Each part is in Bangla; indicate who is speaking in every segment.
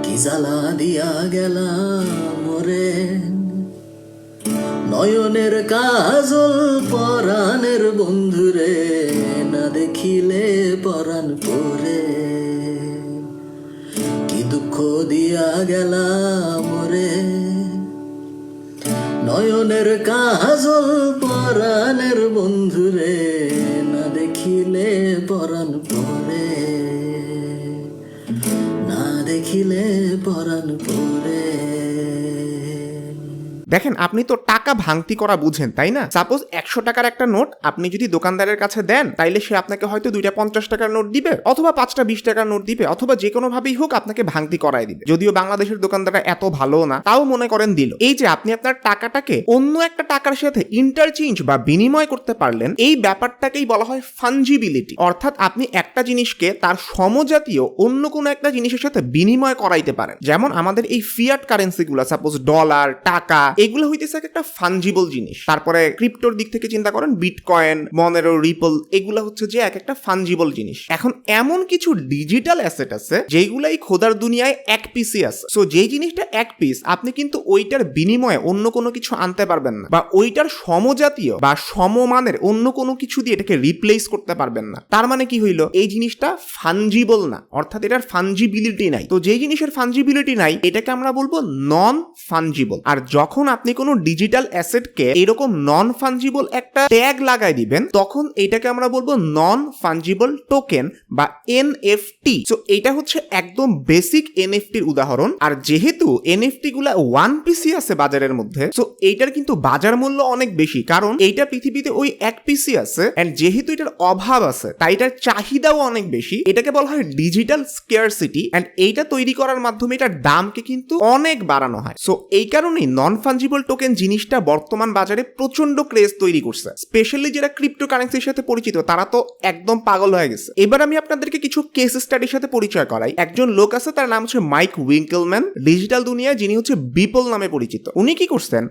Speaker 1: কি জ্বালা দিয়া গেলাম মোরে, নয়নের কাজল পরাণের বন্ধুরে, না দেখিলে পরাণ পরে। কি দুঃখ দিয়া গেলাম মোরে, নয়নের কাজল পরাণের বন্ধুরে, না দেখিলে পরাণ পরে, না দেখিলে পরাণ পরে।
Speaker 2: দেখেন, আপনি তো টাকা ভাঙতি করা বুঝেন, তাই না? সাপোজ 100 টাকার একটা নোট আপনি যদি দোকানদারের কাছে দেন, তাইলে সে আপনাকে হয়তো 2টা 50 টাকার নোট দিবে, অথবা 5টা 20 টাকার নোট দিবে, অথবা যে কোনো ভাবেই হোক আপনাকে ভাঙতি করায় দিবে। যদিও বাংলাদেশের দোকানদাররা এত ভালো না, তাও মনে করেন দিল। এই যে আপনি আপনার টাকাটাকে অন্য একটা টাকার সাথে ইন্টারচেঞ্জ বা বিনিময় করতে পারলেন, এই ব্যাপারটাকেই বলা হয় ফাঞ্জিবিলিটি। অর্থাৎ আপনি একটা জিনিসকে তার সমজাতীয় অন্য কোনো একটা জিনিসের সাথে বিনিময় করাইতে পারেন। যেমন আমাদের এই ফিয়াট কারেন্সিগুলো, সাপোজ ডলার, টাকা, এগুলো হইতেছে একটা ফাঞ্জিবল জিনিস। তারপরে ক্রিপ্টোর দিক থেকে চিন্তা করেন, বিটকয়েন, মনেরো, রিপল, এগুলো হচ্ছে যে এক একটা ফাঞ্জিবল জিনিস। এখন এমন কিছু ডিজিটাল অ্যাসেট আছে যেগুলাই খোদার দুনিয়ায় এক পিসই আছে। সো যেই জিনিসটা এক পিস, আপনি কিন্তু ওইটার বিনিময়ে অন্য কোনো কিছু আনতে পারবেন না, বা ওইটার সমজাতীয় বা সমমানের অন্য কোনো কিছু দিয়ে এটাকে রিপ্লেস করতে পারবেন না। তার মানে কি হইলো? এই জিনিসটা ফাঞ্জিবল না, অর্থাৎ এটার ফাঞ্জিবিলিটি নাই। তো যেই জিনিসের ফাঞ্জিবিলিটি নাই, এটাকে আমরা বলবো নন ফাঞ্জিবল। আর যখন আপনি কোনো ডিজিটাল অ্যাসেটকে এরকম নন ফাঞ্জিবল একটা ট্যাগ লাগাই দিবেন, তখন এটাকে আমরা বলবো নন ফাঞ্জিবল টোকেন বা এনএফটি। সো এটা হচ্ছে একদম বেসিক এনএফটির উদাহরণ। আর যেহেতু এনএফটি গুলা ওয়ান পিসি আছে বাজারের মধ্যে, সো এইটার কিন্তু বাজার মূল্য অনেক বেশি, কারণ এইটা পৃথিবীতে ওই এক পিসি আছে। এন্ড যেহেতু এটার অভাব আছে, তাই এটার চাহিদাও অনেক বেশি। এটাকে বলা হয় ডিজিটাল স্কেয়ারসিটি। এন্ড এইটা তৈরি করার মাধ্যমে এটার দামকে কিন্তু অনেক বাড়ানো হয়। সো এই কারণেই নন ফাঞ্জিবল টোকেন জিনিসটা বর্তমান বাজারে প্রচন্ড ক্রেজ তৈরি করছে। স্পেশালি যারা ক্রিপ্টো কারেন্সির সাথে পরিচিত, তারা তো একদম পাগল হয়ে গেছে। এবার আমি আপনাদেরকে কিছু কেস স্টাডির সাথে পরিচয় করাই। একজন লোক আছে, তার নাম হচ্ছে মাইক উইঙ্কেলম্যান, ডিজিটাল দুনিয়ায় যিনি হচ্ছে বিপল নামে পরিচিত। উনি কি করছেন,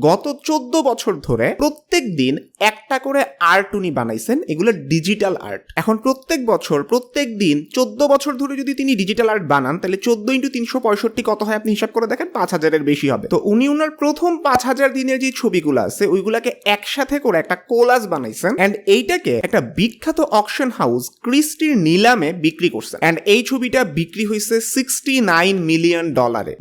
Speaker 2: গত 14 বছর ধরে প্রত্যেক দিন একটা করে আর্ট উনি বানাইছেন। এগুলো ডিজিটাল আর্ট। এখন প্রত্যেক বছর প্রত্যেক দিন 14 বছর ধরে যদি তিনি ডিজিটাল আর্ট বানান, তাহলে 14 × 365 কত হয় আপনি হিসাব করে দেখেন, 5000-এর বেশি হবে। তো উনি ওনার প্রথম 5000 দিনের যে ছবিগুলো আছে, ওইগুলাকে একসাথে করে একটা কোলাজ বানাইছেন। এন্ড এইটাকে একটা বিখ্যাত অকশন হাউস ক্রিস্টির নিলামে বিক্রি করছেন। এন্ড এই ছবিটা বিক্রি হয়েছে $69 মিলিয়ন।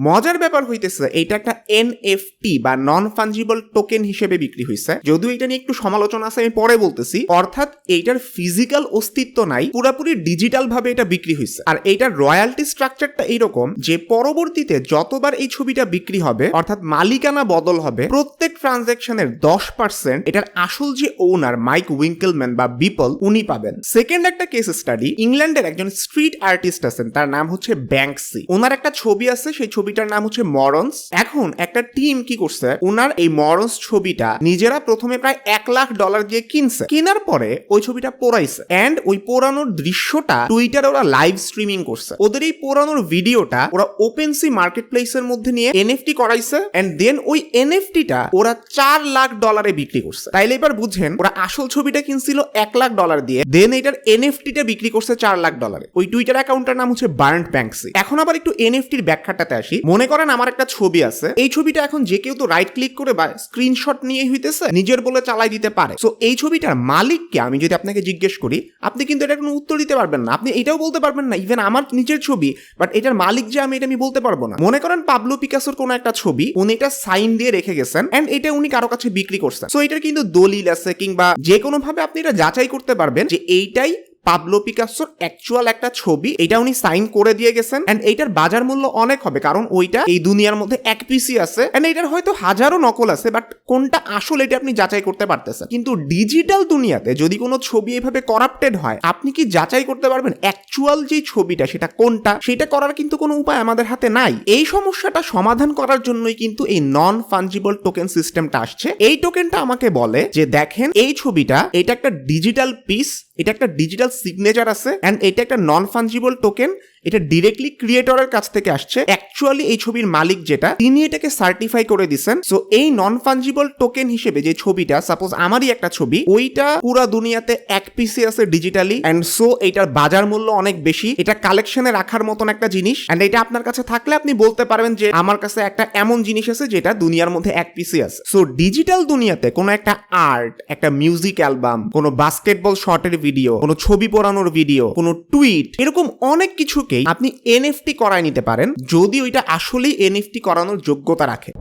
Speaker 2: মজার ব্যাপার হইতেছে, এইটা একটা এনএফটি বা নন ফাঞ্জিবল টোকেন হিসেবে বিক্রি হয়েছে। যদিও এটা নিয়ে একটু সমালোচনা আছে, আমি পরে বলতেছি। অর্থাৎ এইটার ফিজিক্যাল অস্তিত্ব নাই, পুরোপুরি ডিজিটাল ভাবে এটা বিক্রি হয়েছে। আর এইটার রয়্যালটি স্ট্রাকচারটা এইরকম যে পরবর্তীতে যতবার এই ছবিটা বিক্রি হবে, অর্থাৎ মালিকানা বদল হবে, প্রত্যেক ট্রানজাকশনের 10% এটার আসল যে ওনার মাইক উইঙ্কেলম্যান বা বিপল, উনি পাবেন। সেকেন্ড একটা কেস স্টাডি, ইংল্যান্ডের একজন স্ট্রিট আর্টিস্ট আছেন, তার নাম হচ্ছে ব্যাংকসি। ওনার একটা ছবি আছে, সেই ছবিটার নাম হচ্ছে মরন্স। এখন একটা টিম কি করছে, ওনার এই মরন্স ছবিটা নিজেরা প্রথমে প্রায় $1,00,000 দিয়ে কিনছে। কেনার পরে ওই ছবিটা পোড়াইছে। এন্ড ওই পোড়ানোর দৃশ্যটা টুইটারে ওরা লাইভ স্ট্রিমিং করছে। ওদের এই পোড়ানোর ভিডিওটা ওরা ওপেনসি মার্কেট প্লেসের মধ্যে নিয়ে এনএফটি করাইছে। এন্ড দেন ওই এনএফটিটা ওরা $4,00,000 বিক্রি করছে। তাইলে এবার বুঝেন, ওরা আসল ছবিটা কিনছিল $1,00,000 দিয়ে, দেন এটার এনএফটিটা বিক্রি করছে $4,00,000। ওই টুইটার অ্যাকাউন্টটার নাম হচ্ছে বার্ন্ট ব্যাংকসি। এখন আবার একটু এনএফটির ব্যাখ্যাটাতে আসি। মনে করেন আমার একটা ছবি আছে, এই ছবিটা এখন যে কেউ তো রাইট ক্লিক করে বা স্ক্রিনশট নিয়ে হইতেছে, নিজের বলে চালাই দিতে পারে। সো এই ছবিটার মালিককে আমি যদি আপনাকে জিজ্ঞেস করি, আপনি কিন্তু এটা কোনো উত্তর দিতে পারবেন না। আপনি এটাও বলতে পারবেন না, ইভেন আমার নিজের ছবি, বাট এটার মালিক যে আমি, এটা আমি বলতে পারবো না। মনে করেন পাবলো পিকাসোর কোনো একটা ছবি, উনি এটা সাইন দিয়ে রেখে গেছেন এন্ড এটা উনি কারো কাছে বিক্রি করছেন। সো এটার কিন্তু দলিল আছে, কিংবা যে কোনো ভাবে আপনি এটা যাচাই করতে পারবেন যে এইটাই পাবলো পিকাসোর অ্যাকচুয়াল একটা ছবি, এটা উনি সাইন করে দিয়ে গেছেন। এন্ড এইটার বাজার মূল্য অনেক হবে, কারণ ওইটা এই দুনিয়ার মধ্যে এক পিসি আছে। এন্ড এটার হয়তো হাজারো নকল আছে, বাট কোনটা আসল এটা আপনি যাচাই করতে পারতেছেন। কিন্তু ডিজিটাল দুনিয়াতে যদি কোনো ছবি এভাবে করাপ্টেড হয়, আপনি কি যাচাই করতে পারবেন অ্যাকচুয়াল যে ছবিটা সেটা কোনটা? সেটা করার কিন্তু কোনো উপায় আমাদের হাতে নাই। এই সমস্যাটা সমাধান করার জন্যই কিন্তু এই নন ফাঞ্জিবল টোকেন সিস্টেমটা আসছে। এই টোকেনটা আমাকে বলে যে দেখেন, এই ছবিটা, এটা একটা ডিজিটাল পিস, এটা একটা ডিজিটাল সিগনেচার আছে, এন্ড এটা একটা নন ফাঞ্জিবল টোকেন, এটা ডিরেক্টলি ক্রিয়েটরের কাছ থেকে আসছে। অ্যাকচুয়ালি এই ছবির মালিক যেটা, তিনি এটাকে সার্টিফাই করে দিচ্ছেন। সো এই নন ফাঞ্জিবল টোকেন হিসেবে যে ছবিটা, সাপোজ আমারই একটা ছবি, ওইটা পুরা দুনিয়াতে এক পিসে আছে ডিজিটালি, এন্ড সো এইটার বাজার মূল্য অনেক বেশি। এটা কালেকশনে রাখার মতন একটা জিনিস, এন্ড এটা আপনার কাছে থাকলে আপনি বলতে পারবেন যে আমার কাছে একটা এমন জিনিস আছে যেটা দুনিয়ার মধ্যে এক পিসে আছে। সো ডিজিটাল দুনিয়াতে কোনো একটা আর্ট, একটা মিউজিক অ্যালবাম, কোনো বাস্কেটবল শটের ভিডিও, কোনো ছবি পোড়ানোর ভিডিও, কোনো টুইট, এরকম অনেক কিছুকেই আপনি এনএফটি করায় নিতে পারেন যদি ওইটা আসলেই এনএফটি করানোর যোগ্যতা রাখে।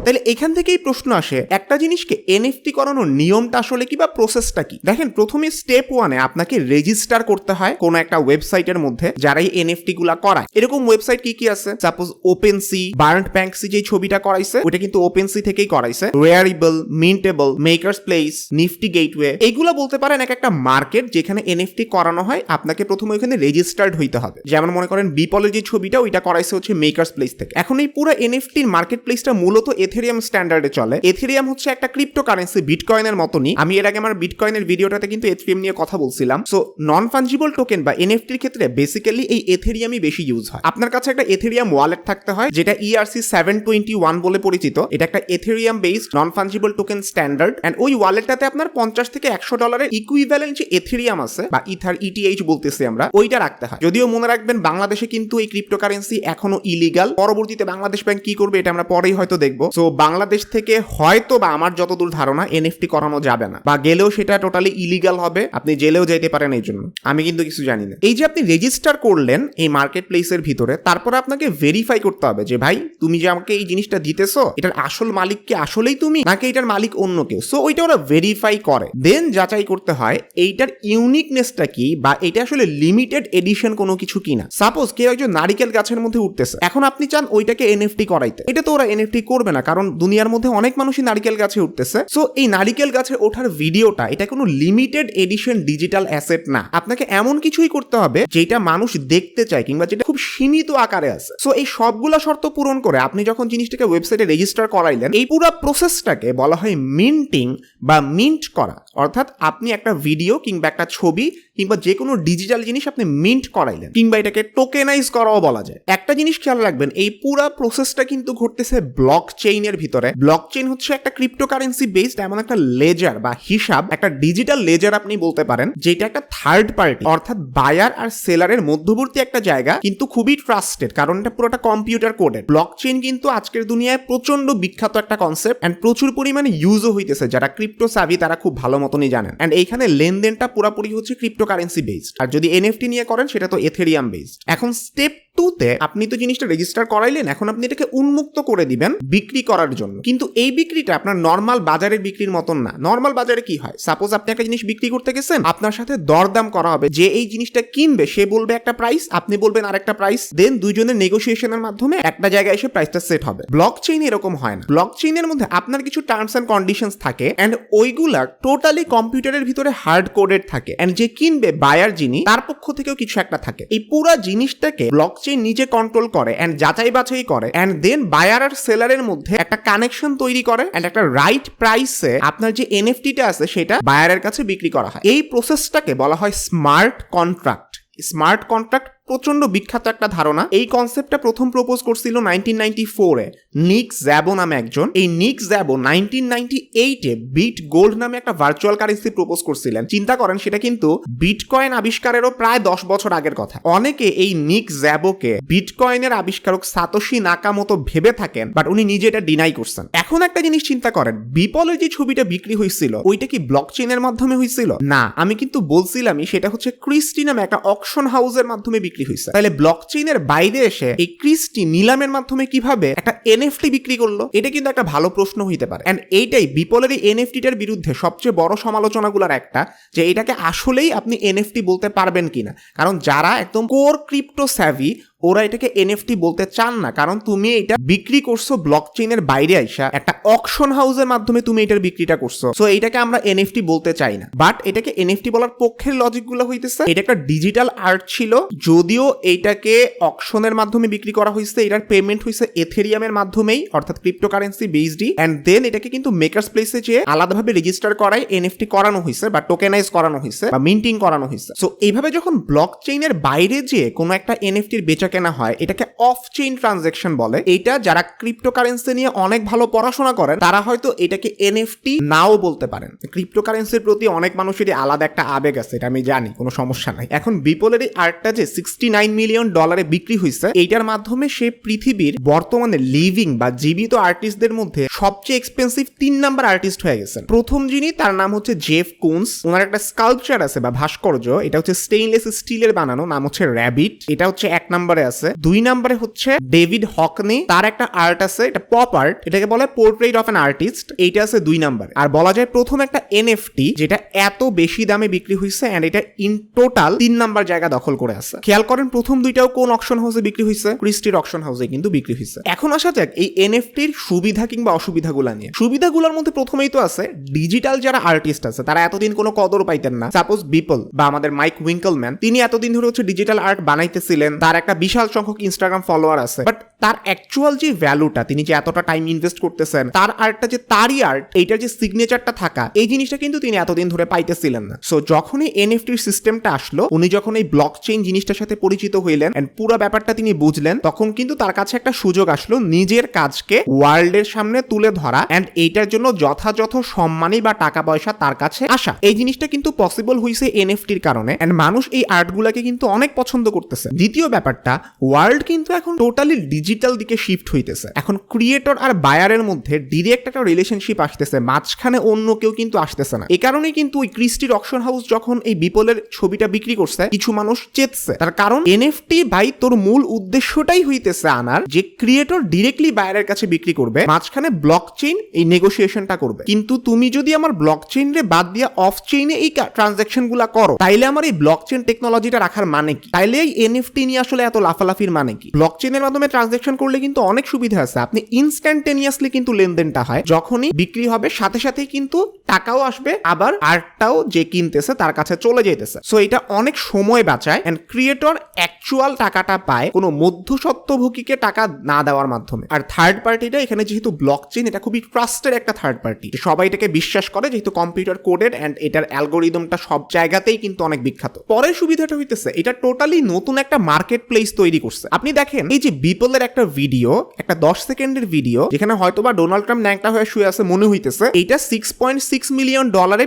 Speaker 2: তাহলে এখান থেকেই প্রশ্ন আসে, একটা জিনিসকে এনএফটি করানোর নিয়মটা আসলে কি বা প্রসেসটা কি? দেখেন, প্রথমে স্টেপ 1-এ আপনাকে রেজিস্টার করতে হয় কোনো একটা ওয়েবসাইটের মধ্যে যারা এই এনএফটি গুলা করায়। এরকম ওয়েবসাইট কি কি আছে? সাপোজ ওপেনসি, বার্ন্ট ব্যাংকসি যে ছবিটা করাইছে ওটা কিন্তু ওপেনসি থেকেই করাইছে। রেয়ারেবল, মিন্টেবল, মেকার্স প্লেস, নিফটি গেটওয়ে, এইগুলা বলতে পারেন এক একটা মার্কেট যেখানে এনএফটি করানো হয়। আপনাকে প্রথমে ওখানে রেজিস্টার্ড হইতে হবে। যেমন মনে করেন বিপলের যে ছবিটা, ওইটা করাইছে হচ্ছে মেকার্স প্লেস থেকে। এখন এই পুরো এনএফটির মার্কেট প্লেসটা মূলত এথেরিয়াম স্ট্যান্ডার্ডে চলে। এথেরিয়াম হচ্ছে একটা ক্রিপ্টোকারেন্সি, বিটকয়েনের মতনই। আমি এর আগে আমার বিটকয়েনের ভিডিওটাতে কিন্তু এথেরিয়াম নিয়ে কথা বলছিলাম। সো নন ফাঞ্জিবল টোকেন বা এনএফটির ক্ষেত্রে বেসিক্যালি এই এথেরিয়ামই বেশি ইউজ হয়। আপনার কাছে একটা এথেরিয়াম ওয়ালেট থাকতে হয় যেটা ERC-721 বলে পরিচিত। এটা একটা Ethereum based non fungible token standard, and ওই ওয়ালেটটাতে আপনার $50 থেকে $100 ইকুইভ্যালেন্ট যে এথেরিয়াম আছে বা ইথার, ETH বলতেছি আমরা, ওইটা রাখতে হয়। যদিও মনে রাখবেন বাংলাদেশে কিন্তু এই ক্রিপ্টোকারেন্সি এখনো ইলিগাল। পরবর্তীতে বাংলাদেশ ব্যাংক কি করবে এটা আমরা পরেই হয়তো দেখবো। সো বাংলাদেশ থেকে হয়তো বা আমার যতদূর ধারণা এনএফটি করানো যাবে না, বা গেলেও সেটা টোটালি ইলিগাল হবে, আপনি জেলেও যেতে পারেন এই জন্য। আমি কিন্তু কিছু জানি না। এই যে আপনি রেজিস্টার করলেন এই মার্কেট প্লেসের ভিতরে, তারপরে আপনাকে ভেরিফাই করতে হবে যে ভাই তুমি যে আমাকে এই জিনিসটা দিতেছো, এটার আসল মালিক কি আসলেই তুমি, নাকি এটার মালিক অন্য কেউ। সো ওইটা ওরা ভেরিফাই করে, দেন যাচাই করতে হয় এইটার ইউনিকনেসটা কি, বা এটা আসলে লিমিটেড এডিশন কোনো কিছু কিনা। সাপোজ কেউ একজন নারিকেল গাছের মধ্যে উঠতেছে, এখন আপনি চান ওইটাকে এনএফটি করাইতে, এটা তো ওরা এনএফটি করবে না, কারণ দুনিয়ার মধ্যে অনেক মানুষই নারিকেল গাছে উঠতেছে। সো এই নারিকেল গাছে ওঠার ভিডিওটা, এটা কোনো লিমিটেড এডিশন ডিজিটাল অ্যাসেট না। আপনাকে এমন কিছুই করতে হবে যেটা মানুষ দেখতে চায়, কিংবা যেটা খুব সীমিত আকারে আছে। সো এই সবগুলা শর্ত পূরণ করে আপনি যখন জিনিসটাকে ওয়েবসাইটে রেজিস্টার করাইলেন, এই পুরো প্রসেসটাকে বলা হয় মিন্টিং বা মিন্ট করা। অর্থাৎ আপনি একটা ভিডিও কিংবা একটা ছবি কিংবা যে কোনো ডিজিটাল জিনিস আপনি মিন্ট করাইলেন, কিংবা এটাকে টোকেনাইজ করাও বলা যায়। একটা জিনিস খেয়াল রাখবেন, এই পুরো প্রসেসটা কিন্তু ঘটতেছে ব্লক চেইনের ভিতরে। ব্লক চেইন হচ্ছে একটা ক্রিপ্টোকারেন্সি বেসড এমন একটা লেজার বা হিসাব, একটা ডিজিটাল লেজার আপনি বলতে পারেন, যেটা একটা থার্ড পার্টি অর্থাৎ বায়ার আর সেলারের মধ্যবর্তী একটা জায়গা, কিন্তু খুবই ট্রাস্টেড, কারণ এটা পুরোটা কম্পিউটার কোডেড। ব্লক চেইন কিন্তু আজকের দুনিয়ায় প্রচন্ড বিখ্যাত একটা কনসেপ্ট, এন্ড প্রচুর পরিমাণে ইউজও হইতেছে। যারা ক্রিপ্টো সাভি তারা খুব ভালো মতনই জানেন। এন্ড এইখানে লেনদেনটা পুরোপুরি হচ্ছে ক্রিপ্টোকারেন্সি বেসড। আর যদি এনএফটি নিয়ে করেন সেটা তো এথেরিয়াম বেসড। এখন স্টেপ 2-তে আপনি তো জিনিসটা রেজিস্টার করাইলেন, এখন আপনি এটাকে উন্মুক্ত করে দিবেন বিক্রি করার জন্য। কিন্তু এই বিক্রিটা আপনার নর্মাল বাজারের বিক্রির মতন না। নর্মাল বাজারে কি হয়, সাপোজ আপনি একটা জিনিস বিক্রি করতে গেছেন, আপনার সাথে দরদাম করা হবে। যে এই জিনিসটা কিনবে সে বলবে একটা প্রাইস, আপনি বলবেন আরেকটা প্রাইস, দেন দুইজনের নেগোসিয়েশনের মাধ্যমে একটা জায়গায় এসে প্রাইসটা সেট হবে। ব্লক চেইন এরকম হয় না। ব্লক চেইনের মধ্যে আপনার কিছু টার্মস এন্ড কন্ডিশনস থাকে, এন্ড ওইগুলা টোটালি কম্পিউটারের ভিতরে হার্ড কোডেড থাকে, এন্ড যে কিনবে বায়ার যিনি, তার পক্ষ থেকেও কিছু একটা থাকে। এই পুরো জিনিসটাকে ব্লক চেইন নিজে কন্ট্রোল করে, এন্ড যাচাই বাছাই করে, এন্ড দেন বায়ার আর সেলারের মধ্যে একটা কানেকশন তৈরি করে, এন্ড একটা রাইট প্রাইসে আপনার যে এনএফটিটা আছে সেটা বায়ারের কাছে বিক্রি করা হয়। এই প্রসেসটাকে বলা হয় স্মার্ট কন্ট্রাক্ট। স্মার্ট কন্ট্রাক্ট প্রচন্ড বিখ্যাত একটা ধারণা। এই কনসেপ্টটা প্রথম প্রপোজ করছিল 1994-এ নিক জ্যাবো নামে একজন। এই নিক জ্যাবো 1998-এ বিট গোল্ড নামে একটা ভার্চুয়াল কারেন্সি প্রপোজ করছিলেন। চিন্তা করেন, সেটা কিন্তু বিটকয়েন আবিষ্কারেরও প্রায় 10 বছর আগের কথা। অনেকে এই নিক জ্যাবোকে বিটকয়েনের আবিষ্কারক সাতোশি নাকামোতো ভেবে থাকেন, বাট উনি নিজে এটা ডিনাই করছেন। এখন একটা জিনিস চিন্তা করেন, বিপলের যে ছবিটা বিক্রি হয়েছিল ওইটা কি ব্লক চেইনের মাধ্যমে হয়েছিল? না, আমি কিন্তু বলছিলামই সেটা হচ্ছে ক্রিস্টি নামে একটা অকশন হাউসের মাধ্যমে বিক্রি হয়েছে। তাহলে ব্লক চেইনের বাইরে এসে এই ক্রিস্টি নিলামের মাধ্যমে কিভাবে একটা এনএফটি বিক্রি করলো? এটা কিন্তু একটা ভালো প্রশ্ন হইতে পারে। এন্ড এইটাই বিপলের এই এনএফটিটার বিরুদ্ধে সবচেয়ে বড় সমালোচনাগুলোর একটা, যে এটাকে আসলেই আপনি এনএফটি বলতে পারবেন কিনা। কারণ যারা একদম কোর ক্রিপ্টো স্যাভি ওরা এটাকে এনএফটি বলতে চান না, কারণ তুমি এটা বিক্রি করছো ব্লকচেইনের বাইরে আইসা, একটা অকশন হাউসের মাধ্যমে তুমি এটার বিক্রিটা করছো। সো এটাকে আমরা এনএফটি বলতে চাই না, বাট এটাকে এনএফটি বলার পক্ষের লজিক গুলো হইতেছে এটা একটা ডিজিটাল আর্ট ছিল, যদিও এইটাকে অকশনের মাধ্যমে বিক্রি করা হয়েছে, এটার পেমেন্ট হয়েছে এথেরিয়ামের মাধ্যমেই, অর্থাৎ ক্রিপ্টোকারেন্সি বেসডই, এন্ড দেন এটাকে কিন্তু মেকার্স প্লেসে যে আলাদাভাবে রেজিস্টার করায় এনএফটি করানো হয়েছে বা টোকেনাইজ করানো হয়েছে বা মিন্টিং করানো হয়েছে। সো এইভাবে যখন ব্লকচেইনের বাইরে যে কোনো একটা এনএফটির বেচা কেনা হয়, এটাকে অফ চেইন ট্রানজাকশন বলে। এটা যারা ক্রিপ্টোকারেন্সি নিয়ে অনেক ভালো পড়াশোনা করেন তারা হয়তো এটাকে এনএফটি নাও বলতে পারেন। ক্রিপ্টোকারেন্সির প্রতি অনেক মানুষেরই আলাদা একটা আবেগ আছে, এটা আমি জানি, কোনো সমস্যা নাই। এখন বিপলের এই আর্টটা যে $69 মিলিয়ন বিক্রি হয়েছে, এইটার মাধ্যমে সে পৃথিবীর বর্তমানে লিভিং বা জীবিত আর্টিস্টদের মধ্যে সবচেয়ে এক্সপেন্সিভ 3 নাম্বার আর্টিস্ট হয়ে গেছেন। প্রথম যিনি, তার নাম হচ্ছে জেফ কুন্স। ওনার একটা স্কাল্পচার আছে বা ভাস্কর্য, এটা হচ্ছে স্টেইনলেস স্টিলের বানানো, নাম হচ্ছে র্যাবিট, এটা হচ্ছে 1 নম্বরে আছে। 2 নম্বরে হচ্ছে ডেভিড হকনি, তার একটা আর্ট আছে, এটা পপ আর্ট, এটাকে বলে পোর্ট্রেট অফ অ্যান আর্টিস্ট, এইটা আছে 2 নম্বরে। আর বলা যায় প্রথম একটা এনএফটি যেটা এত বেশি দামে বিক্রি হয়েছে এন্ড এটা ইন টোটাল 3 নাম্বার জায়গা দখল করে আছে। খেয়াল করেন প্রথম দুইটাও কোন অকশন হাউসে বিক্রি হয়েছে? ক্রিস্টির অকশন হাউসে কিন্তু বিক্রি হয়েছে। এখন আসা যাক এই এনএফটির সুবিধা কিংবা অসুবিধাগুলো নিয়ে। সুবিধাগুলোর মধ্যে প্রথমেই তো আছে ডিজিটাল যারা আর্টিস্ট আছে তারা এতদিন কোনো কদর পাইতেন না। সাপোজ বিপল বা আমাদের মাইক উইঙ্কলম্যান, তিনি এতদিন ধরে হচ্ছে ডিজিটাল আর্ট বানাইতেছিলেন, তার একটা বিশাল সংখ্যক ইনস্টাগ্রাম ফলোয়ার আছে, বাট তার অ্যাকচুয়াল যে ভ্যালুটা, তিনি যে এতটা টাইম ইনভেস্ট করতেছেন, তার আর্টটা যে তারই আর্ট, এইটার যে সিগনেচারটা থাকা, এই জিনিসটা কিন্তু তিনি এতদিন ধরে পাইতেছিলেন না। সো যখনই এনএফটির সিস্টেমটা আসলো, উনি যখন এই ব্লকচেইন জিনিসটার সাথে পরিচিত হইলেন এন্ড পুরো ব্যাপারটা তিনি বুঝলেন, তখন কিন্তু তার কাছে একটা সুযোগ আসলো নিজের কাজকে ওয়ার্ল্ডের সামনে তুলে ধরা এন্ড এইটার জন্য যথাযথ সম্মানী বা টাকা পয়সা তার কাছে আসা। এই জিনিসটা কিন্তু পসিবল হয়েছে এনএফটির কারণে এন্ড মানুষ এই আর্টগুলোকে কিন্তু অনেক পছন্দ করতেছে। দ্বিতীয় ব্যাপারটা, ওয়ার্ল্ড কিন্তু এখন টোটালি ডিজিটাল দিকে শিফট হইতেছে। এখন ক্রিয়েটর আর বায়ারের মধ্যে ডিরেক্ট একটা রিলেশনশিপ আসতেছে, মাঝখানে অন্য কেউ কিন্তু আসতেছে না। এই কারণেই কিন্তু ওই ক্রিস্টির অকশন হাউস যখন এই বিপলের ছবিটা বিক্রি করছে, কিছু মানুষ চেতছে, তার কারণ এনএফটি ভাই তোর মূল উদ্দেশ্যটাই হইতেছে আনার যে ক্রিয়েটর ডিরেক্টলি বায়ারের কাছে বিক্রি করবে, মাঝখানে ব্লকচেইন এই নেগোসিয়েশনটা করবে। কিন্তু তুমি যদি আমার ব্লকচেইন রে বাদ দিয়ে অফ চেইনে এই ট্রানজাকশন গুলা করো, তাইলে আমার এই ব্লকচেইন টেকনোলজিটা রাখার মানে কি? তাইলে এই এনএফটি নিয়ে আসলে এত লাফালাফির মানে কি? ব্লকচেইনের মাধ্যমে ট্রানজাকশন করলে কিন্তু অনেক সুবিধা আছে। আপনি ইনস্ট্যান্টেনিয়াসলি কিন্তু লেনদেনটা হয়, যখনই বিক্রি হবে সাথে সাথেই কিন্তু টাকাও আসবে, আবার আর্টটাও যে কিনতেছে তার কাছে চলে যেতেছে। সো এটা অনেক সময় বাঁচায় এন্ড ক্রিয়েটর অ্যাকচুয়াল টাকাটা পায় কোনো মধ্যস্বত্বভোগীকে টাকা না দেওয়ার মাধ্যমে। আর থার্ড পার্টিটা এখানে যেহেতু ব্লকচেইন, এটা খুবই ট্রাস্টেড একটা থার্ড পার্টি, সবাই এটাকে বিশ্বাস করে যেহেতু কম্পিউটার কোডেড এন্ড এটার অ্যালগোরিদমটা সব জায়গাতেই কিন্তু অনেক বিখ্যাত। পরের সুবিধাটা হইতেছে এটা টোটালি নতুন একটা মার্কেট প্লেস তৈরি করছে। আপনি দেখেন এই যে বিপলের একটা ভিডিও, একটা 10 সেকেন্ডের ভিডিও, যেখানে হয়তোবা ডোনাল্ড ট্রাম্প ন্যাংটা হয়ে শুয়ে আছে মনে হইতেছে, এইটা $6.6 মিলিয়ন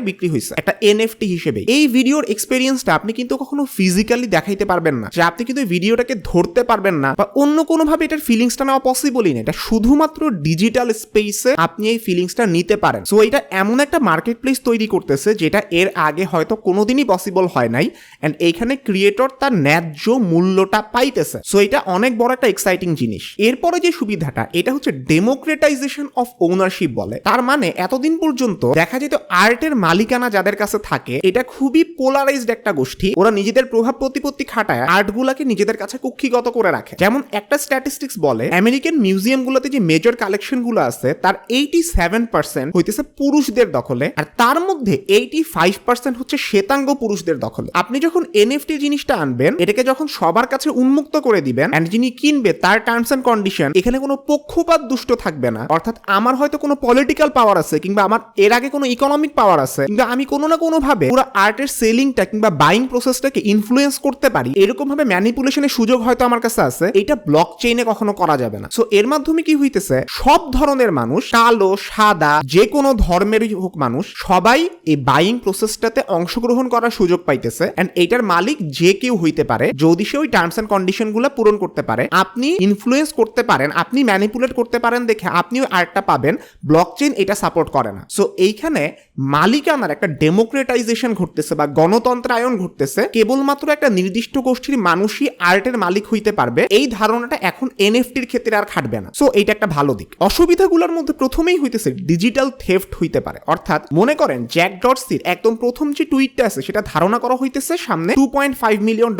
Speaker 2: বিক্রি হয়েছে একটা এনএফটি হিসেবে। এই ভিডিওর এক্সপেরিয়েন্সটা আপনি কিন্তু কখনো ফিজিক্যালি দেখাইতে পারবেন না, যে আপনি কিন্তু ভিডিওটাকে ধরতে পারবেন না বা অন্য কোনো ভাবে এটার ফিলিংসটা নেওয়া পসিবলই না। এটা শুধুমাত্র ডিজিটাল স্পেসে আপনি এই ফিলিংসটা নিতে পারেন। সো এটা এমন একটা মার্কেট প্লেস তৈরি করতেছে যেটা এর আগে হয়তো কোনোদিনই পসিবল হয় নাই এন্ড এইখানে ক্রিয়েটর তার ন্যায্য মূল্যটা পাইতেছে। সো এটা অনেক বড় একটা এক্সাইটিং জিনিস। এরপরে যে সুবিধাটা, এটা হচ্ছে ডেমোক্রেটাইজেশন অফ ওনারশিপ বলে। তার মানে এতদিন পর্যন্ত দেখা যেত আর্টের মালিকানা যাদের কাছে থাকে, এটা খুবই পোলারাইজড একটা গোষ্ঠী, ওরা নিজেদের প্রভাব প্রতিপত্তি খাটায় আর্টগুলাকে নিজেদের কাছে কুক্ষিগত করে রাখে। যেমন একটা স্ট্যাটিস্টিক্স বলে আমেরিকান মিউজিয়ামগুলোতে যে মেজর কালেকশন গুলো আছে তার 87% হইতেছে পুরুষদের দখলে, আর তার মধ্যে 85% হচ্ছে শ্বেতাঙ্গ পুরুষদের দখলে। আপনি যখন এনএফটি জিনিসটা আনবেন, এটাকে যখন সবার কাছে উন্মুক্ত করে দিবেন এন্ড যিনি কিনবে তার টার্মস এন্ড কন্ডিশন, এখানে কোনো পক্ষপাত দুষ্ট থাকবে না। অর্থাৎ আমার হয়তো কোনো পলিটিক্যাল পাওয়ার আছে কিংবা আমার এর আগে কোনো ইকোনমিক পাওয়ার আছে, কিংবা আমি কোনো না কোনো ভাবে পুরো আর্টের সেলিংটা কিংবা বাইং প্রসেসটাকে ইনফ্লুয়েন্স করতে পারি, এরকম ভাবে ম্যানিপুলেশনের সুযোগ হয়তো আমার কাছে আছে, এটা ব্লকচেইনে কখনো করা যাবে না। সো এর মাধ্যমে কি হইতেছে, সব ধরনের মানুষ, কালো সাদা যে কোনো ধর্মেরই হোক মানুষ, সবাই এই বাইং প্রসেসটাতে অংশগ্রহণ করার সুযোগ পাইতেছে এন্ড এইটার মালিক যে কেউ হইতে পারে যদি সে ওই টার্মস এন্ড কন্ডিশন গুলো পূরণ করতে পারে। আপনি ইনফ্লুয়েন্স করতে পারেন, আপনি ম্যানিপুলেট করতে পারেন দেখে আপনিও আর্টটা পাবেন। ব্লকচেইন এটা সাপোর্ট করে না। সো এইখানে মালিকানার একটা ডেমোক্রেটাইজেশন ঘটতেছে বা গণতন্ত্রায়ন ঘটতেছে। কেবলমাত্র একটা নির্দিষ্ট গোষ্ঠীর মানুষই আর্টের মালিক হইতে পারবে, এই ধারণাটা এখন এনএফটির ক্ষেত্রে আর খাটবে না। সো এইটা একটা ভালো দিক। অসুবিধাগুলোর মধ্যে প্রথমেই হইতেছে ডিজিটাল থেফট হইতে পারে। অর্থাৎ মনে করেন জ্যাক ডরসির একদম প্রথম যে টুইটটা আছে সেটা ধারণা করা হইতেছে সামনে $2.5 মিলিয়ন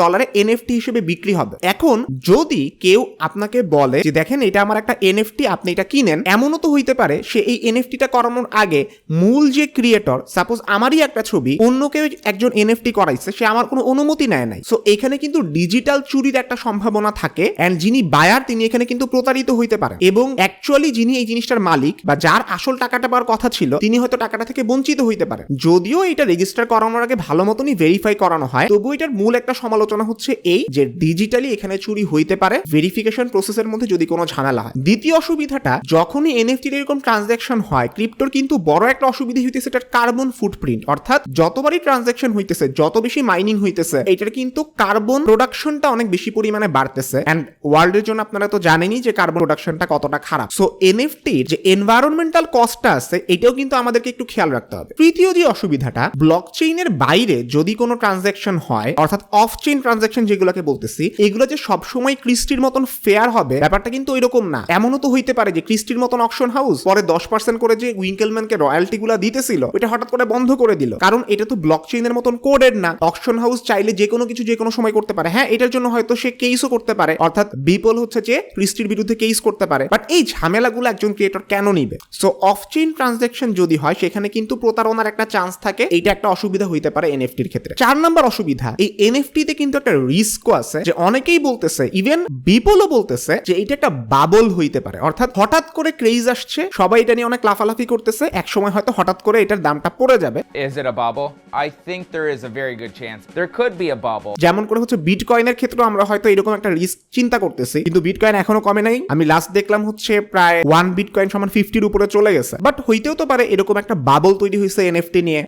Speaker 2: এনএফটি হিসেবে বিক্রি হবে। এখন যদি কেউ আপনাকে বলে যে দেখেন এটা আমার একটা এনএফটি, আপনি এটা কিনেন, এমনও তো হইতে পারে সে এই এনএফটিটা করানোর আগে মূল যে ক্রিয়েটর, সাপোজ আমারই একটা ছবি অন্য কেউ একজন এনএফটি করাইছে, সে আমার কোনো অনুমতি নেয় নাই। সো এখানে কিন্তু ডিজিটাল চুরির একটা সম্ভাবনা থাকে, এন্ড যিনি বায়ার তিনি এখানে কিন্তু প্রতারিত হইতে পারেন, এবং অ্যাকচুয়ালি যিনি এই জিনিসটার মালিক বা যার আসল টাকাটা পাওয়ার কথা ছিল তিনি হয়তো টাকাটা থেকে বঞ্চিত হইতে পারেন। যদিও এটা রেজিস্টার করানোর আগে ভালো মতনই ভেরিফাই করানো হয়, তবুও এটার মূল একটা সমালোচনা হচ্ছে এই যে ডিজিটালি এখানে চুরি হইতে পারে ভেরিফিকেশন প্রসেসের মধ্যে যদি কোনো ঝামেলা হয়। দ্বিতীয় অসুবিধাটা, যখনই এনএফটির এরকম ট্রানজাকশন হয়, ক্রিপ্টোর কিন্তু বড় একটা অসুবিধা হইতেছে এটার কার্বন ফুটপ্রিন্ট, অর্থাৎ যতবারই ট্রানজাকশন হইতেছে, যত বেশি মাইনিং হইতেছে, এটার কিন্তু কার্বন প্রোডাকশনটা অনেক বেশি পরিমাণে বাড়তেছে। এন্ড ওয়ার্ল্ডের জন্য আপনারা তো জানেনই যে কার্বন প্রোডাকশনটা কতটা খারাপ। সো এনএফটির যে এনভায়রনমেন্টাল কস্টটা আছে এটাও কিন্তু আমাদেরকে একটু খেয়াল রাখতে হবে। তৃতীয় যে অসুবিধাটা, ব্লকচেইনের বাইরে যদি কোনো ট্রানজাকশন হয়, অর্থাৎ অফ চেইন ট্রানজাকশন যেগুলোকে বলতেছি, এগুলো যে সবসময় ক্রিস্টির মতন ফেয়ার হবে ব্যাপারটা কিন্তু ওইরকম না। এমনও তো হইতে পারে যে ক্রিস্টির মতন অকশন হাউস পরে 10% করে যে উইঙ্কেলম্যানকে রয়্যালটি গুলা দিতেছিল ওইটা হঠাৎ করে বন্ধ করে দিল, কারণ এটা তো ব্লকচেইনের মতন কোডেড না। অকশন হাউস চাইলে যে কোনো কিছু যে কোনো সময় করতে পারে। হ্যাঁ, এটার জন্য হয়তো সে কেসও করতে পারে, অর্থাৎ বিপল হচ্ছে যে ক্রিস্টির বিরুদ্ধে কেস করতে পারে, বাট এই ঝামেলাগুলো একজন ক্রিয়েটর কেন নিবে? সো অফ চেইন ট্রানজাকশন যদি হয় সেখানে কিন্তু প্রতারণার একটা চান্স থাকে, এইটা একটা অসুবিধা হইতে পারে এনএফটির ক্ষেত্রে। 4 নাম্বার অসুবিধা, এই এনএফটি তে কিন্তু একটা রিস্কও আছে, যে অনেকেই বলতেছে, ইভেন বিপলও বলতেছে যে এটা একটা বাবল হইতে পারে, অর্থাৎ হঠাৎ করে ক্রেজ আসছে, সবাই এটা নিয়ে অনেক লাফালাফি করতেছে, এক সময় হয়তো হঠাৎ করে এটার দামটা পড়ে যাবে।
Speaker 3: Is it a bubble? I think there is a very good chance. There could be a bubble.
Speaker 2: যেমন করে হচ্ছে বিটকয়েনের ক্ষেত্রে আমরা হয়তো এরকম একটা রিস্ক চিন্তা করতেছি, কিন্তু বিটকয়েন এখনো কমে নাই। আমি লাস্ট দেখলাম হচ্ছে প্রায় 1 বিটকয়েন সমান 50-র উপরে চলে গেছে। বাট হইতেও তো পারে এরকম একটা বাবল তৈরি হয়েছে এনএফটি নিয়ে।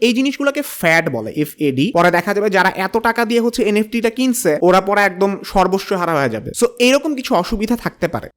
Speaker 2: এই জিনিসগুলোকে ফ্যাড বলে, এফএডি। পরে দেখা যাবে যারা এত টাকা দিয়ে হচ্ছে এনএফটিটা কিনছে ওরা পরে একদম সর্বস্ব হারা হয়ে যাবে। সো এরকম কিছু অসুবিধা থাকতে পারে।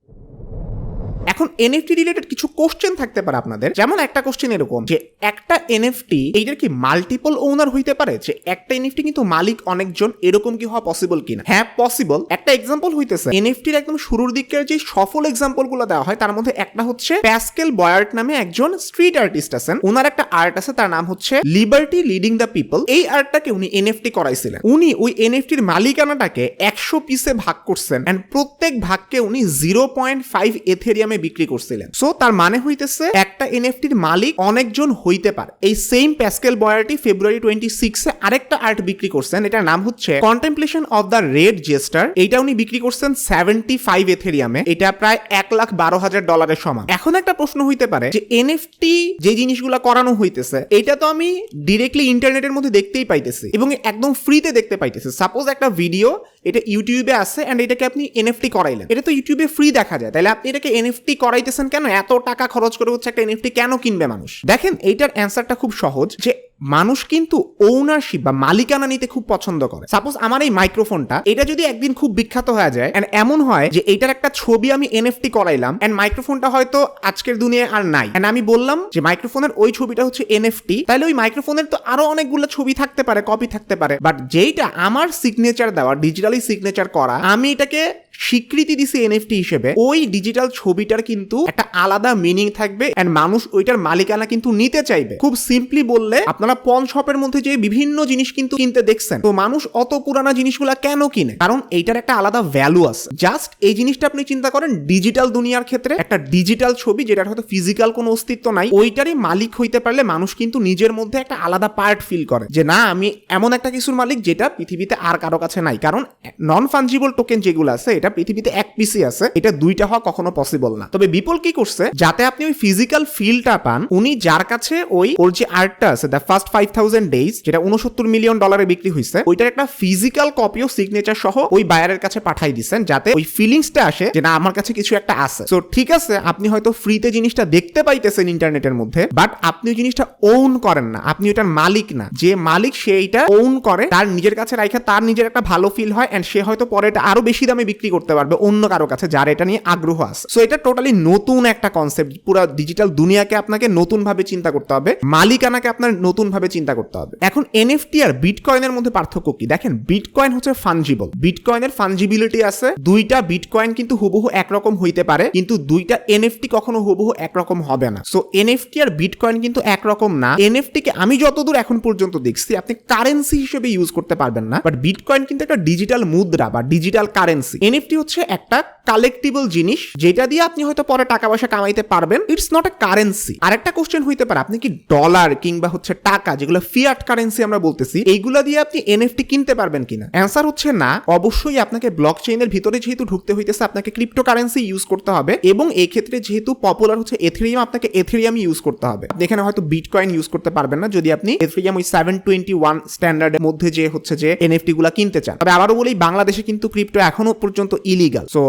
Speaker 2: এখন এনএফটি রিলেটেড কিছু কোশ্চেন থাকতে পারে আপনাদের, যেমন একটা কোশ্চেন এরকম যে একটা এনএফটি এইটার কি মাল্টিপল ওনার হইতে পারে, যে একটা এনএফটি কিন্তু মালিক অনেকজন, এরকম কি হওয়া পসিবল কিনা? হ্যাঁ, পসিবল। একটা এক্সাম্পল হইতেছে এনএফটির একদম শুরুর দিকের যে সফল এক্সাম্পল গুলো দেওয়া হয় তার মধ্যে একটা হচ্ছে প্যাসকেল বয়ার্ট নামে একজন স্ট্রিট আর্টিস্ট আছেন। ওনার একটা আর্ট আছে, তার নাম হচ্ছে লিবার্টি লিডিং দ্য পিপল। এই আর্টটাকে উনি এনএফটি করাইছিলেন। উনি ওই এনএফটির মালিকানাটাকে 100 পিসে ভাগ করছেন, এন্ড প্রত্যেক ভাগকে উনি 0.5 এথেরিয়ামে বিক্রি করছিলেন। সো তার মানে হইতেছে একটা এনএফটির মালিক অনেকজন হইতে পারে। এই সেম প্যাসকেল বয়ার্টি ফেব্রুয়ারি 26 আরেকটা আর্ট বিক্রি করছেন, এটার নাম হচ্ছে contemplation of the red gesture. এইটা উনি বিক্রি করছেন 75 এথেরিয়ামে। এটা প্রায় $1,12,000 সমান। এখন একটা প্রশ্ন হইতে পারে যে এনএফটি যে জিনিসগুলো করানো হইতেছে এটা তো আমি ডিরেক্টলি ইন্টারনেটের মধ্যে দেখতেই পাইতেছি এবং একদম ফ্রিতে দেখতে পাইতেছি। সাপোজ একটা ভিডিও এটা ইউটিউবে আছে এন্ড এটাকে আপনি এনএফটি করাইলেন, এটা তো ইউটিউবে ফ্রি দেখা যায়, তাহলে আপনি এটাকে এনএফটি করাইতেছেন কেন? এত টাকা খরচ করে হচ্ছে একটা এনএফটি কেন কিনবে মানুষ? দেখেন এইটার অ্যান্সারটা খুব সহজ, যে মানুষ কিন্তু ওনারশিপ বা মালিকানা নিতে খুব পছন্দ করে। সাপোজ আমার এই মাইক্রোফোনটা, এটা যদি একদিন খুব বিখ্যাত হয়ে যায় এন্ড এমন হয় যে এটার একটা ছবি আমি এনএফটি করাইলাম এন্ড মাইক্রোফোনটা হয়তো আজকের দুনিয়ায় আর নাই, এন্ড আমি বললাম যে মাইক্রোফোনের ওই ছবিটা হচ্ছে এনএফটি, তাহলে ওই মাইক্রোফোনের তো আরো অনেকগুলো ছবি থাকতে পারে, কপি থাকতে পারে, বাট যেইটা আমার সিগনেচার দেওয়া, ডিজিটালি সিগনেচার করা, আমি এটাকে স্বীকৃতি দিছি এনএফটি হিসেবে, ওই ডিজিটাল ছবিটার কিন্তু একটা আলাদা মিনিং থাকবে এন্ড মানুষ ওইটার মালিকানা কিন্তু নিতে চাইবে। খুব সিম্পলি বললে, আপনারা পন শপের মধ্যে যে বিভিন্ন জিনিস কিন্তু কিনতে দেখছেন, তো মানুষ অত পুরানা জিনিসগুলা কেন কিনে? কারণ এইটার একটা আলাদা ভ্যালু আছে। জাস্ট এই জিনিসটা আপনি চিন্তা করেন, ডিজিটাল দুনিয়ার ক্ষেত্রে একটা ডিজিটাল ছবি যেটার হয়তো ফিজিক্যাল কোনো অস্তিত্ব নাই, ওইটারই মালিক হইতে পারলে মানুষ কিন্তু নিজের মধ্যে একটা আলাদা পার্ট ফিল করে, যে না, আমি এমন একটা কিছুর মালিক যেটা পৃথিবীতে আর কারো কাছে নাই। কারণ নন ফাঞ্জিবল টোকেন যেগুলো আছে এটা পৃথিবীতে এক পিসি আছে, এটা দুইটা হওয়া কখনো পসিবল না। তবে বিপল কি করছে, যাতে আপনি ওই ফিজিক্যাল ফিলটা পান, উনি যার কাছে ওর যে আর্টটা আছে দ্য ফার্স্ট 5000 ডেজ, যেটা $69 মিলিয়ন বিক্রি হয়েছে, ওইটার একটা ফিজিক্যাল কপিও সিগনেচার সহ ওই বায়ারের কাছে পাঠাই দিচ্ছেন, যাতে ওই ফিলিংসটা আসে যে না, আমার কাছে কিছু একটা আছে। সো ঠিক আছে, আপনি হয়তো ফ্রিতে জিনিসটা দেখতে পাইতেছেন ইন্টারনেটের মধ্যে, বাট আপনি ওই জিনিসটা ওন করেন না, আপনি ওটার মালিক না। যে মালিক সে এইটা ওন করে, তার নিজের কাছে রাখা তার নিজের একটা ভালো ফিল হয় এন্ড সে হয়তো পরে এটা আরো বেশি দামে বিক্রি করতে পারবে অন্য কারো কাছে যার এটা নিয়ে আগ্রহ আছে। সো এটা টোটালি নতুন একটা কনসেপ্ট, পুরো ডিজিটাল দুনিয়াকে আপনাকে নতুন ভাবে চিন্তা করতে হবে, মালিকানাকে আপনার নতুন ভাবে চিন্তা করতে হবে। এখন এনএফটি আর বিটকয়েনের মধ্যে পার্থক্য কি দেখেন, বিটকয়েন হচ্ছে ফাঞ্জিবল, বিটকয়েনের ফাঞ্জিবিলিটি আছে, দুইটা বিটকয়েন কিন্তু হুবহু একরকম হইতে পারে, কিন্তু দুইটা এনএফটি কখনো হুবহু একরকম হবে না। সো এনএফটি আর বিটকয়েন কিন্তু একরকম না। এনএফটি কে আমি যতদূর এখন পর্যন্ত দেখছি আপনি কারেন্সি হিসেবে ইউজ করতে পারবেন না, বাট বিটকয়েন কিন্তু একটা ডিজিটাল মুদ্রা বা ডিজিটাল কারেন্সি। এনএফটি হচ্ছে একটা কালেক্টিবল জিনিস যেটা দিয়ে আপনি হয়তো পরে টাকা পয়সা কামাইতে পারবেন, ইটস নট এ কারেন্সি। আরেকটা কোশ্চেন হইতে পারে আপনি কি ডলার কিংবা হচ্ছে টাকা যেগুলো ফিয়াট কারেন্সি আমরা বলতেছি এইগুলা দিয়ে আপনি এনএফটি কিনতে পারবেন কিনা? অ্যান্সার হচ্ছে না। অবশ্যই আপনাকে ব্লক চেইনের ভিতরে যেহেতু ঢুকতে হইতেছে আপনাকে ক্রিপ্টো কারেন্সি ইউজ করতে হবে, এবং এই ক্ষেত্রে যেহেতু পপুলার হচ্ছে এথেরিয়াম, আপনাকে এথেরিয়াম ইউজ করতে হবে। আপনি এখানে হয়তো বিটকয়েন ইউজ করতে পারবেন না যদি আপনি এথেরিয়াম ওই 721 স্ট্যান্ডার্ডের মধ্যে যে হচ্ছে যে এনএফটি গুলা কিনতে চান। তবে আবারও বলি বাংলাদেশে কিন্তু ক্রিপ্টো এখনো পর্যন্ত ইলিগাল, সো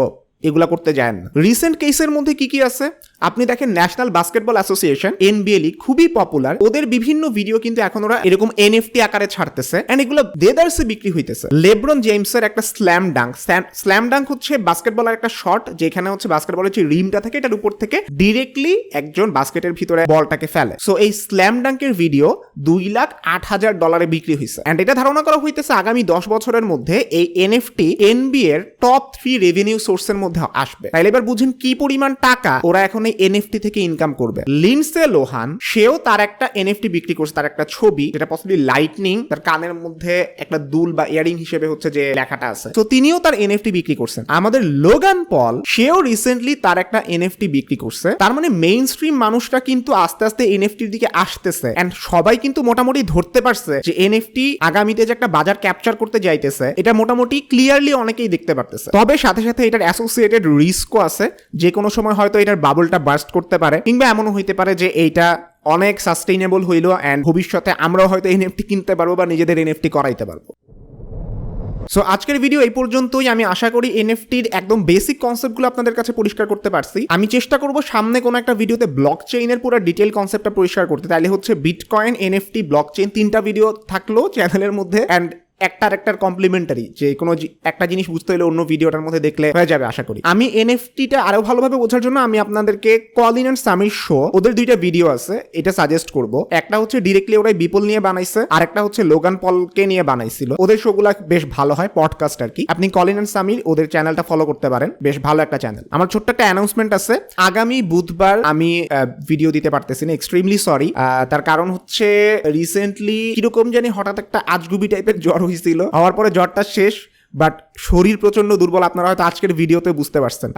Speaker 2: এগুলা করতে যায় না। রিসেন্ট কেসের মধ্যে কি কি আছে আপনি দেখেন, national basketball association NBA league খুবই পপুলার, ওদের বিভিন্ন ভিডিও কিন্তু এখন ওরা এরকম এনএফটি আকারে ছাড়তেছে এন্ড এগুলো দেদারসে বিক্রি হইতেছে। লেব্রন জেমসের একটা স্ল্যাম ডাঙ্ক হচ্ছে বাস্কেটবলের একটা শট যেখানে হচ্ছে বাস্কেটবলের যে রিমটা থাকে এটার উপর থেকে ডিরেক্টলি একজন বাস্কেটের ভিতরে বলটাকে ফেলে। সো এই স্ল্যাম ডাঙ্কের ভিডিও $2,08,000 বিক্রি হয়েছে এন্ড এটা ধারণা করা হইতেছে আগামী 10 বছরের মধ্যে এই এনএফটি এনবিএ এর টপ 3 রেভিনিউ সোর্সের মধ্যে আসবে। তাইলে এবার বুঝেন কি পরিমাণ টাকা ওরা এখন এই এনএফটি থেকে ইনকাম করবে। লিন্ডসে লোহান সেও তার একটা এনএফটি বিক্রি করছে, তার একটা ছবি যেটা পসিবলি লাইটনিং, তার কানের মধ্যে একটা দুল বা ইয়ারিং হিসেবে হচ্ছে যে লেখাটা আছে, তো তিনিও তার এনএফটি বিক্রি করছেন। আমাদের লোগান পল সেও রিসেন্টলি তার একটা এনএফটি বিক্রি করছে। তার মানে মেইন স্ট্রিম মানুষরা কিন্তু আস্তে আস্তে এনএফটির দিকে আসতেছে এন্ড সবাই কিন্তু মোটামুটি ধরতে পারছে যে এনএফটি আগামীতে যে একটা বাজার ক্যাপচার করতে যাইতেছে এটা মোটামুটি ক্লিয়ারলি অনেকেই দেখতে পারতেছে। তবে সাথে সাথে এটার অ্যাসোসিয়েটেড রিস্কও আছে, যে কোনো সময় হয়তো এটার বাবলটা বার্স্ট করতে পারে, কিংবা এমনও হইতে পারে যে এইটা অনেক সাস্টেইনেবল হইলো এন্ড ভবিষ্যতে আমরাও হয়তো এনএফটি কিনতে পারবো বা নিজেদের এনএফটি করাইতে পারবো। সো আজকের ভিডিও এই পর্যন্তই। আমি আশা করি এনএফটির একদম বেসিক কনসেপ্টগুলো আপনাদের কাছে পরিষ্কার করতে পারছি। আমি চেষ্টা করব সামনে কোনো একটা ভিডিওতে ব্লক চেইনের পুরো ডিটেল কনসেপ্টটা পরিষ্কার করতে, তাহলে হচ্ছে বিটকয়েন, এনএফটি, ব্লক চেইন 3টা ভিডিও থাকলো চ্যানেলের মধ্যে এন্ড একটার কমপ্লিমেন্টারি, যে কোনো একটা জিনিস বুঝতে হলে অন্য ভিডিওটার মধ্যে দেখলে হয়ে যাবে আশা করি। আমি এনএফটিটা আরো ভালোভাবে বোঝার জন্য আমি আপনাদেরকে কলিন এন্ড সামির শো ওদের 2টা ভিডিও আছে এটা সাজেস্ট করব। একটা হচ্ছে ডিরেক্টলি ওরাই বিপল নিয়ে বানাইছে, আর একটা হচ্ছে লোগান পলকে নিয়ে বানাইছিল। ওদের শোগুলা বেশ ভালো হয়, পডকাস্ট আর কি। আপনি কলিন এন্ড সামির ওদের চ্যানেলটা ফলো করতে পারেন, বেশ ভালো একটা চ্যানেল। আমার ছোট্ট একটা অ্যানাউন্সমেন্ট আছে, আগামী বুধবার আমি ভিডিও দিতে পারতেছি না, এক্সট্রিমলি সরি। তার কারণ হচ্ছে রিসেন্টলি কিরকম জানি হঠাৎ একটা আজগুবি টাইপের জ্বর হয়েছিল, হওয়ার পরে জ্বরটা শেষ, বাট শরীর প্রচন্ড দুর্বল, আপনারা হয়তো আজকের ভিডিওতে বুঝতে পারছেন।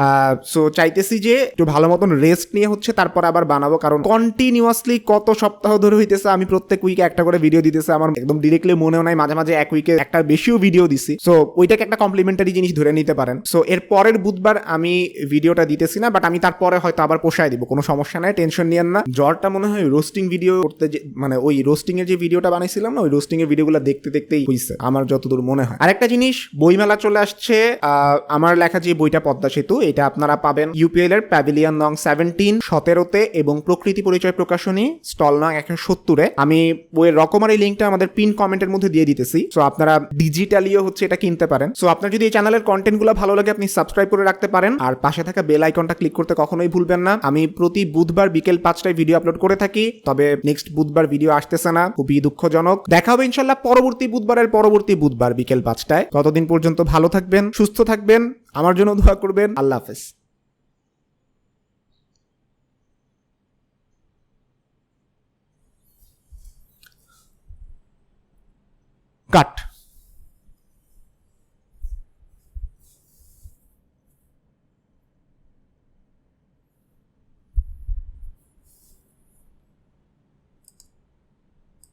Speaker 2: সো চাইতেছি যে একটু ভালো মতন রেস্ট নিয়ে হচ্ছে তারপর আবার বানাবো, কারণ কন্টিনিউয়াসলি কত সপ্তাহ ধরে হইতেছে আমি প্রত্যেক উইকে একটা করে ভিডিও দিতেছে, আমার একদম ডিরেক্টলি মনেও নাই, মাঝে মাঝে এক উইকে একটা বেশিও ভিডিও দিছি। সো ওইটাকে একটা কমপ্লিমেন্টারি জিনিস ধরে নিতে পারেন। সো এর পরের বুধবার আমি ভিডিওটা দিতেছি না, বাট আমি তারপরে হয়তো আবার পোষায় দিব, কোনো সমস্যা নাই, টেনশন নিয়েন না। জ্বরটা মনে হয় রোস্টিং ভিডিও করতে, মানে ওই রোস্টিং এর যে ভিডিওটা বানাইছিলাম না, ওই রোস্টিং এর ভিডিওগুলো দেখতে দেখতেই হইছে আমার যতদূর মনে হয়। আরেকটা জিনিস, বইমেলা চলে আসছে, আমার লেখা যে বইটা পদ্মা সেতু, এটা আপনারা পাবেন ইউপিএল এর প্যাভিলিয়ন নং 17, 17-তে এবং প্রকৃতি পরিচয় প্রকাশনী স্টল নং 170-এ। আমি বইয়ের রকমারি লিঙ্কটা আমাদের পিন কমেন্টের মধ্যে দিয়ে দিতেছি, সো আপনারা ডিজিটালিও হচ্ছে এটা কিনতে পারেন। সো আপনার যদি এই চ্যানেলের কন্টেন্টগুলো ভালো লাগে আপনি সাবস্ক্রাইব করে রাখতে পারেন, আর পাশে থাকা বেল আইকনটা ক্লিক করতে কখনোই ভুলবেন না। আমি প্রতি বুধবার বিকেল 5টায় ভিডিও আপলোড করে থাকি, তবে নেক্সট বুধবার ভিডিও আসতেছে না, খুবই দুঃখজনক। দেখা হবে ইনশাল্লাহ পরবর্তী বুধবার বিকেল 5টায়। ততদিন পর্যন্ত ভালো থাকবেন, সুস্থ থাকবেন, আমার জন্য দোয়া করবেন। আল্লাহ হাফেজ। কাট।